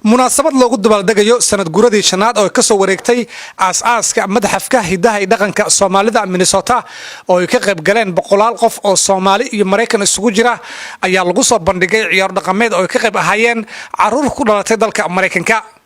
munaasabad loogu dabaaldegayo sanad guuradii shanaad oo ka soo wareegtay aas-aaska madaxafka hidaha iyo dhaqanka Soomaalida Minnesota oo ay ka qayb galeen boqolaal qof oo Soomaali iyo Mareykan isugu jira ayaa lagu soo bandhigay ciyaar dhaqameed oo ay ka qayb ahaayeen caruur ku dhalatay dalka Mareykanka.